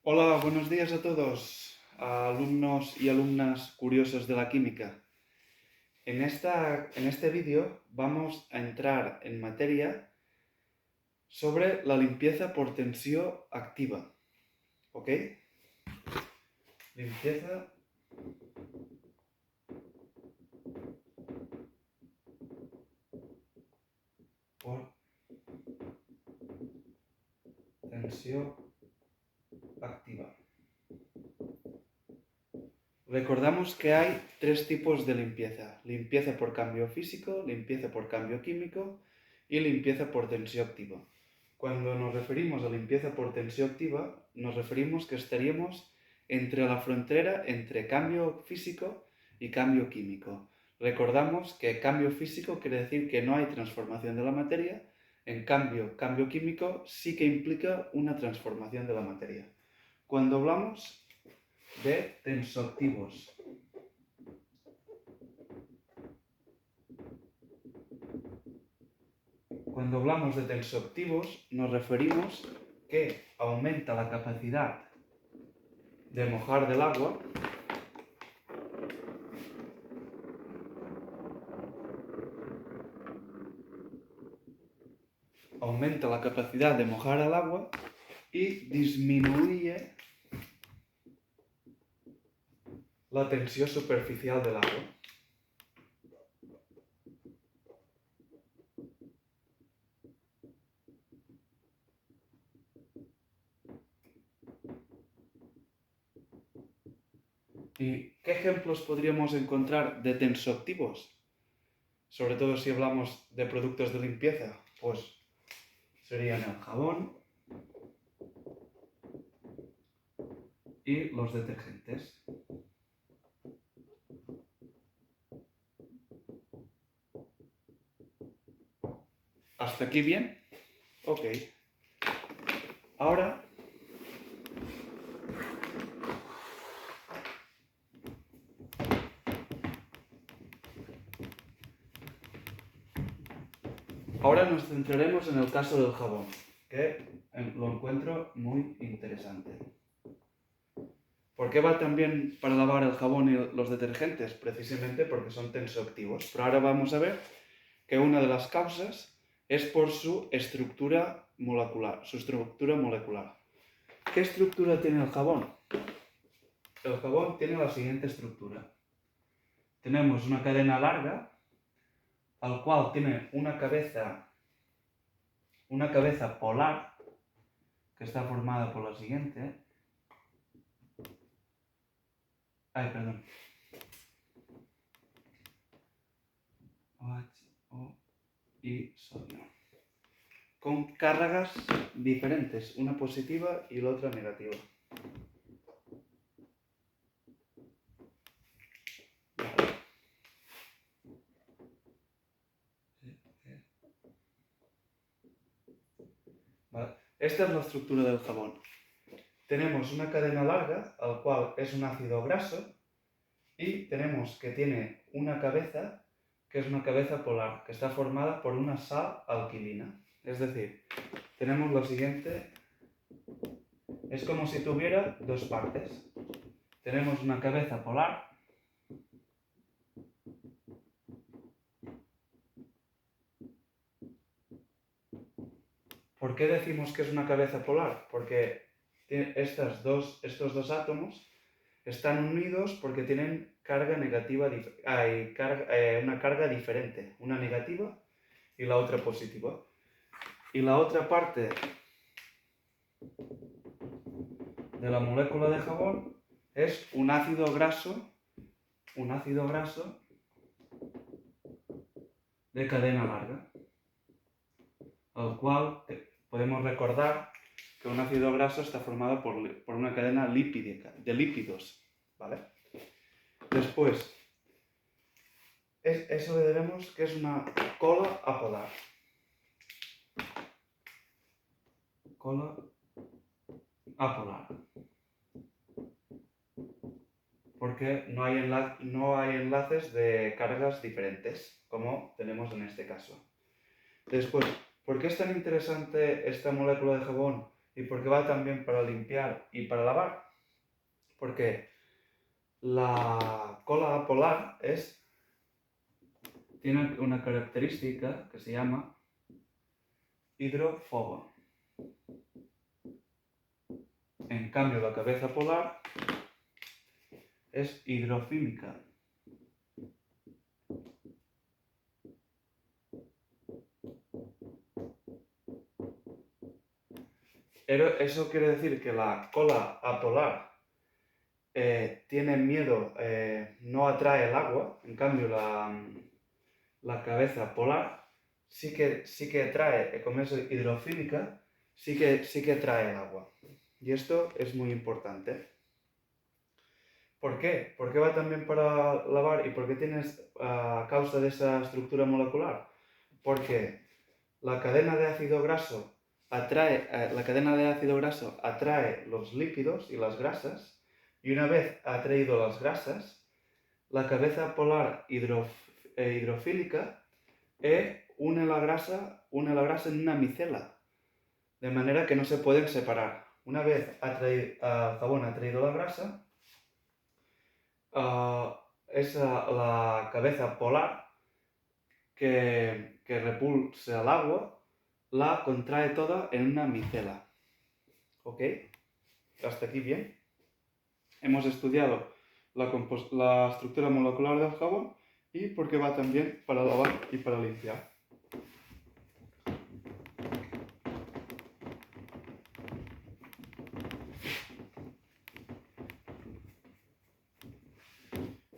Hola, buenos días a todos, a alumnos y alumnas curiosos de la química. En este vídeo vamos a entrar en materia sobre la limpieza por tensión activa. ¿Ok? Limpieza por tensión activa. Recordamos que hay tres tipos de limpieza: limpieza por cambio físico, limpieza por cambio químico y limpieza por tensión activa. Cuando nos referimos a limpieza por tensión activa, nos referimos que estaríamos entre la frontera entre cambio físico y cambio químico. Recordamos que cambio físico quiere decir que no hay transformación de la materia, en cambio, cambio químico sí que implica una transformación de la materia. Cuando hablamos de tensoactivos, nos referimos que aumenta la capacidad de mojar del agua y disminuye la tensión superficial del agua. ¿Y qué ejemplos podríamos encontrar de tensoactivos? Sobre todo si hablamos de productos de limpieza, pues serían el jabón y los detergentes. ¿Hasta aquí bien? Ok. Ahora nos centraremos en el caso del jabón, que lo encuentro muy interesante. ¿Por qué va tan bien para lavar el jabón y los detergentes? Precisamente porque son tensoactivos. Pero ahora vamos a ver que una de las causas es por su estructura molecular. ¿Qué estructura tiene el jabón? El jabón tiene la siguiente estructura. Tenemos una cadena larga, al cual tiene una cabeza polar, que está formada por la siguiente. OH y sodio. Con cargas diferentes, una positiva y la otra negativa. Vale. Esta es la estructura del jabón. Tenemos una cadena larga, al cual es un ácido graso, y tenemos que tiene una cabeza, que es una cabeza polar, que está formada por una sal alquilina. Es decir, tenemos lo siguiente, es como si tuviera dos partes. Tenemos una cabeza polar ¿Por qué decimos que es una cabeza polar? Porque estos dos átomos están unidos porque tienen carga negativa, una carga diferente, una negativa y la otra positiva. Y la otra parte de la molécula de jabón es un ácido graso de cadena larga, al cual podemos recordar que un ácido graso está formado por una cadena lipídica, de lípidos, ¿vale? Después, eso le diremos que es una cola apolar. Cola apolar. Porque no hay enlaces de cargas diferentes, como tenemos en este caso. Después, ¿por qué es tan interesante esta molécula de jabón ¿Y por qué va también para limpiar y para lavar? Porque la cola apolar tiene una característica que se llama hidrófobo. En cambio, la cabeza polar es hidrofílica. Eso quiere decir que la cola apolar tiene miedo, no atrae el agua, en cambio la cabeza polar sí que atrae, como es hidrofílica, sí que atrae el agua. Y esto es muy importante. ¿Por qué? ¿Por qué va también para lavar y por qué tienes a causa de esa estructura molecular? Porque la cadena de ácido graso atrae los lípidos y las grasas, y una vez ha atraído las grasas, la cabeza polar hidrofílica une la grasa en una micela, de manera que no se pueden separar. Una vez el jabón ha atraído la grasa, es la cabeza polar que repulsa al agua, la contrae toda en una micela. ¿Ok? ¿Hasta aquí bien? Hemos estudiado la estructura molecular del jabón y por qué va también para lavar y para limpiar.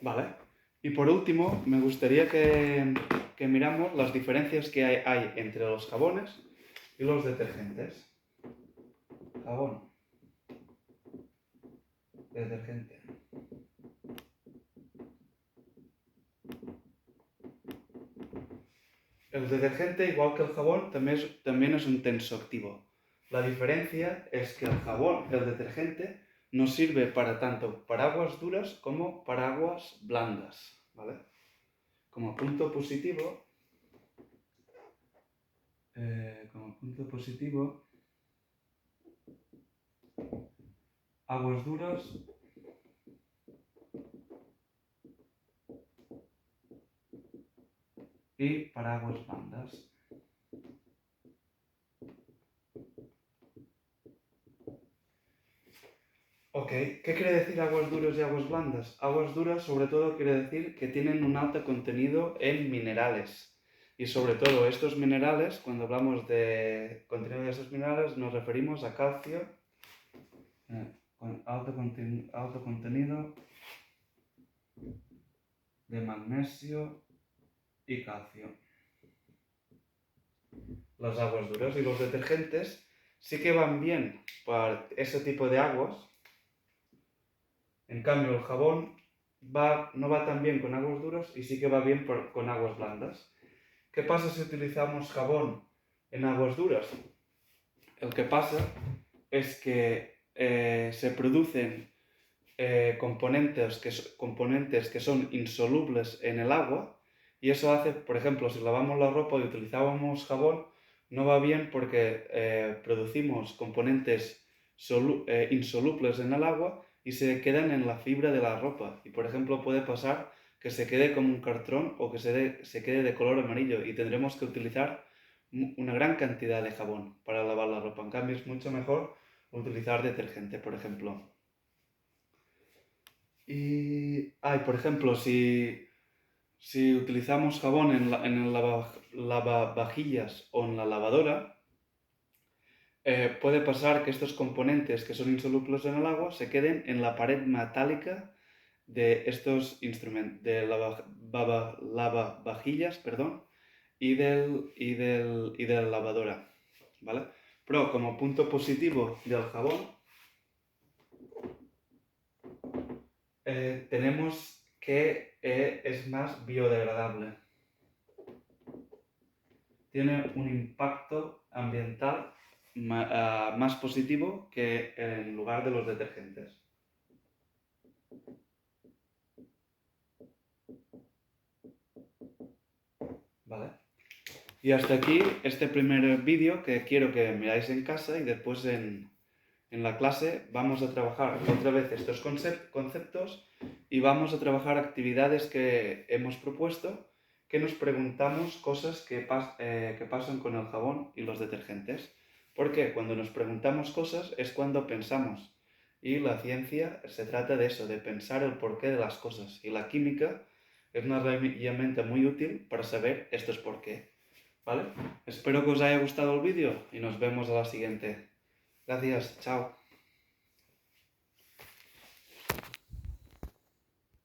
Vale. Y por último, me gustaría que miramos las diferencias que hay entre los jabones y los detergentes. Jabón, detergente. El detergente, igual que el jabón, también es un tensoactivo. La diferencia es que el detergente, nos sirve para tanto para aguas duras como para aguas blandas, ¿vale? Como punto positivo, aguas duras y para aguas blandas. Ok, ¿qué quiere decir aguas duras y aguas blandas? Aguas duras sobre todo quiere decir que tienen un alto contenido en minerales. Y sobre todo estos minerales, cuando hablamos de contenido de estos minerales, nos referimos a calcio, con alto contenido de magnesio y calcio. Las aguas duras y los detergentes sí que van bien para ese tipo de aguas. En cambio, el jabón no va tan bien con aguas duras y sí que va bien con aguas blandas. ¿Qué pasa si utilizamos jabón en aguas duras? Lo que pasa es que se producen componentes que son insolubles en el agua, y eso hace, por ejemplo, si lavamos la ropa y utilizábamos jabón, no va bien porque producimos componentes insolubles en el agua y se quedan en la fibra de la ropa. Y por ejemplo puede pasar que se quede como un cartón o que se quede de color amarillo y tendremos que utilizar una gran cantidad de jabón para lavar la ropa. En cambio es mucho mejor utilizar detergente, por ejemplo. Y, por ejemplo, si utilizamos jabón en el lavavajillas o en la lavadora, puede pasar que estos componentes que son insolubles en el agua se queden en la pared metálica de estos instrumentos, de lavavajillas, perdón, y de la lavadora, ¿vale? Pero como punto positivo del jabón, tenemos que es más biodegradable. Tiene un impacto ambiental más positivo que en lugar de los detergentes. ¿Vale? Y hasta aquí este primer vídeo que quiero que miráis en casa y después en la clase vamos a trabajar otra vez estos conceptos y vamos a trabajar actividades que hemos propuesto, que nos preguntamos cosas que pasan con el jabón y los detergentes. Porque cuando nos preguntamos cosas es cuando pensamos. Y la ciencia se trata de eso, de pensar el porqué de las cosas. Y la química es una herramienta muy útil para saber estos por qué. ¿Vale? Espero que os haya gustado el vídeo y nos vemos a la siguiente. Gracias, chao.